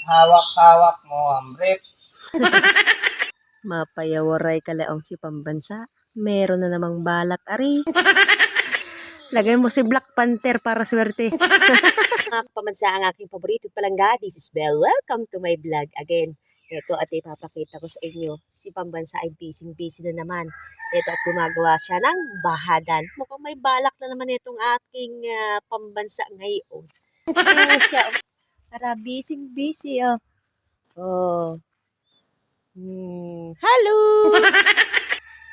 hawak-hawak mo ang brief. Mapayawaray kalaong si pambansa. Meron na namang balat, ari. Lagay mo si Black Panther para swerte. Mga pambansa, ang aking paborito palangga. This is Belle. Welcome to my vlog again. Ito at ipapakita ko sa inyo. Si pambansa ay busy na naman. Ito at gumagawa siya ng bahadan. Mukhang may balak na naman itong aking pambansa ngayon. Ayan siya. Para busy oh. Oh. Hello!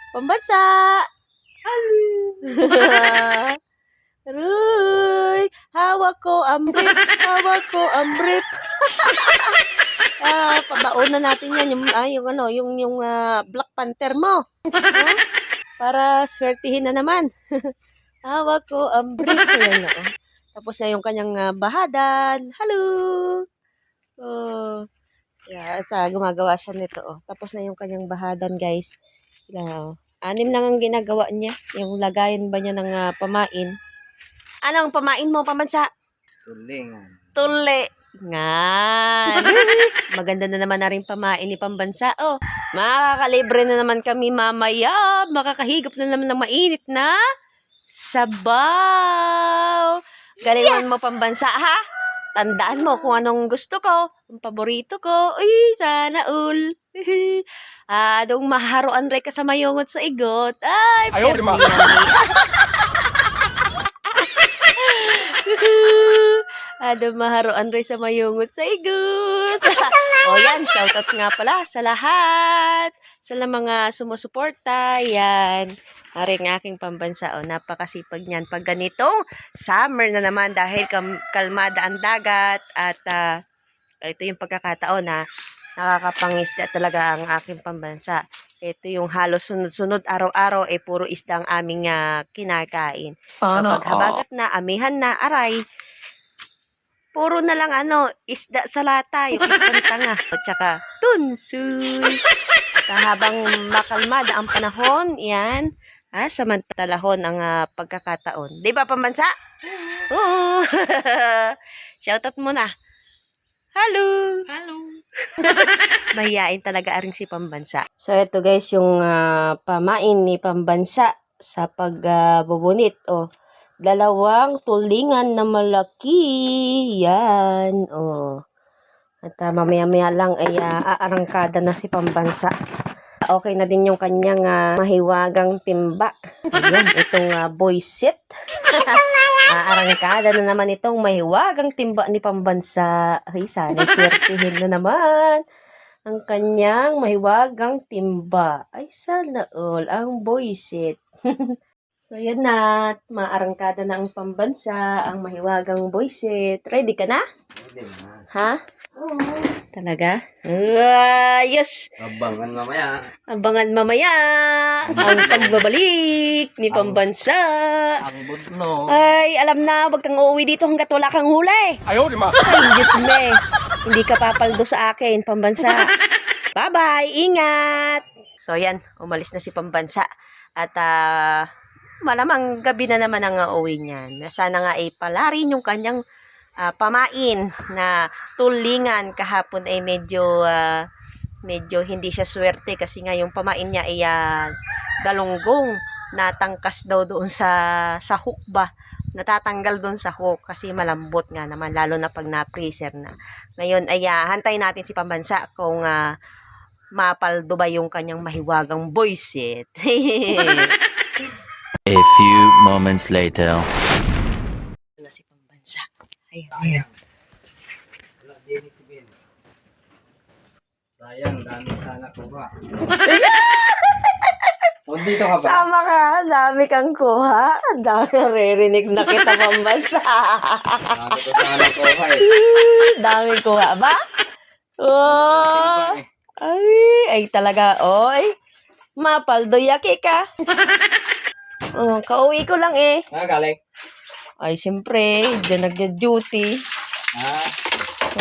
Pambansa! Hello! Ruy! Hawak ko ang brief! Hawak ko ang brief! Pabaon na natin yan. Yung Black Panther mo. Para swertihin na naman. Hawak ko ang brief. Ayan, tapos na yung kanyang bahadan. Hello! Oh. Yeah, gumagawa siya nito. Tapos na yung kanyang bahadan, guys. Anim lang ang ginagawa niya. Yung lagayan ba niya ng pamain. Anong pamain mo, pambansa? Tulingan. Tuli. Nga. Maganda na naman na rin pamain ni pambansa. Makakalibre na naman kami mamaya. Makakahigop na naman ng mainit na sabaw. Galingan mo, pambansa, ha? Tandaan mo kung anong gusto ko. Ang paborito ko. Uy, sana all. Adong maharuan rin ka sa mayungot sa igot. Ay, ayaw, di ma. Adong maharuan rin sa mayungot sa igot. Yan, shoutout nga pala sa lahat. Sa mga sumusuporta. Yan. Aring aking pambansa, napakasipag niyan. Pag ganitong summer na naman dahil kalmada ang dagat at ito yung pagkakataon na nakakapangisda talaga ang aking pambansa. Ito yung halos sunod-sunod araw-araw puro isda ang aming kinakain. Kapag habagat na, amihan na, aray, puro na lang isda sa lata, yung isdang tanga. At saka tunsoy. At habang makalmada ang panahon, yan, samantalahon ang pagkakataon. Di ba, pambansa? Oo. Shoutout muna. Hello. Hello. Mahiyain talaga aring si pambansa. So, ito guys, yung pamain ni pambansa sa pagbubunit. Dalawang tulingan na malaki. Yan. At mamaya-maya lang ay aarangkada na si pambansa. Okay na din yung kanyang mahiwagang timba. Ayan, itong boyset. Arangkada na naman itong mahiwagang timba ni pambansa. Ay, sana swertihin na naman ang kanyang mahiwagang timba. Ay, sana all ang boyset. So, yan na. Maarangkada na ang pambansa, ang mahiwagang boyset. Ready ka na? Ready na. Ha? Oo. Talaga? Yes! Abangan mamaya. Abangan mamaya ang pagbabalik ni pambansa. Ang budlo. Ay, alam na, wag kang uuwi dito hanggat wala kang huli. Ayaw, di ma. Ay, Diyos me. Hindi ka papaldo sa akin, pambansa. Bye-bye, ingat. So, yan, umalis na si pambansa. At, malamang gabi na naman ang uwi niyan. Sana nga palarin yung kanyang pamain na tulingan. Kahapon ay medyo hindi siya swerte kasi nga yung pamain niya ay galunggong, natangkas daw doon sa hook ba, natatanggal doon sa hook kasi malambot nga naman, lalo na pag na-freezer na. Ngayon ay hantay natin si pambansa kung mapaldo ba yung kanyang mahiwagang boyset. A few moments later. Si pambansa. Ayan. Wala din si Ben. Sayang, dami sana kuha. Dito ka ba? Sama ka, dami kang kuha. Dami naririnig na kita, pambansa. Dami ko sana kuha Dami kuha ba? Ay talaga, oy. Mapaldo yaki ka. Kauwi ko lang Galing. Ay, syempre, dyan nag-duty. Ha?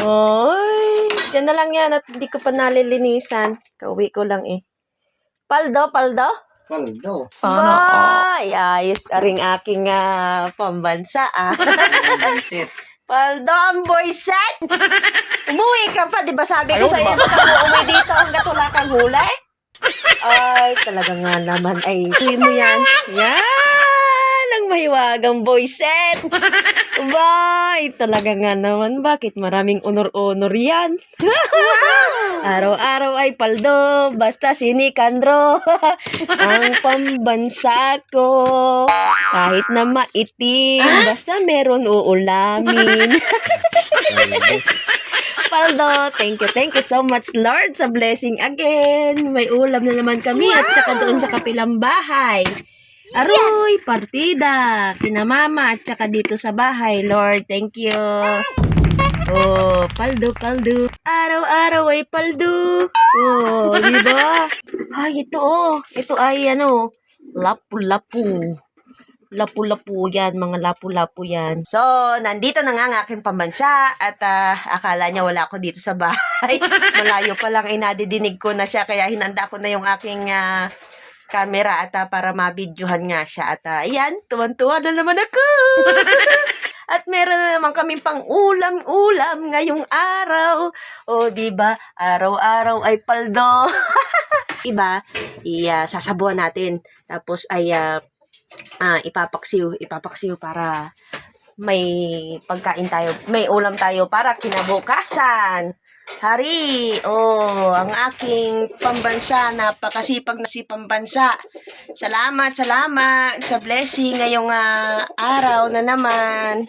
Oy, dyan na lang yan at hindi ko pa nalilinisan. Kauwi ko lang Paldo? Paldo. Ay, ayos aring aking pambansa Shit. Paldo ang boyset! Umuwi ka pa, di ba sabi ko sa'yo na umuwi dito hanggat wala kang huli? Ay, talaga nga naman. Ay, tuwi mo yan. Yan! Ang mahiwagang boyset! Bye! Talaga nga naman. Bakit maraming honor-honor yan? Araw-araw ay paldo. Basta sinikandro. Ang pambansa ko. Kahit na maitim. Basta meron uulamin. Paldo, thank you so much, Lord, sa blessing again. May ulam na naman kami at saka doon sa kapilang bahay. Aroy, partida. Kina mama at saka dito sa bahay, Lord, thank you. Oh, paldo. Araw-araw ay paldo. Oh, di ba? Ay, ito oh. Ito ay ano, lapu-lapu. Lapu-lapu yan, mga lapu-lapu yan. So, nandito na nga ang aking pambansa at akala niya wala ako dito sa bahay. Malayo pa lang, nadidinig ko na siya kaya hinanda ko na yung aking camera at para mabidyohan nga siya. At ayan, tuwan-tuwa na naman ako. At meron na naman kaming pang ulam-ulam ngayong araw. O, diba? Araw-araw ay paldo. Iba, sasabuan natin. Tapos ay ipapaksiw para may pagkain tayo, may ulam tayo para kinabukasan. Hari, ang aking pambansa, napakasipag na si pambansa. Salamat sa blessing ngayong araw na naman.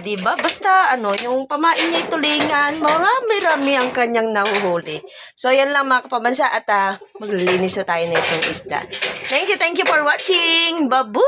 Diba? Basta yung pamain niya tulingan, marami-rami ang kanyang nahuhuli. So, yan lang mga kapambansa at maglilinis na tayo na itong isda. Thank you for watching. Babu!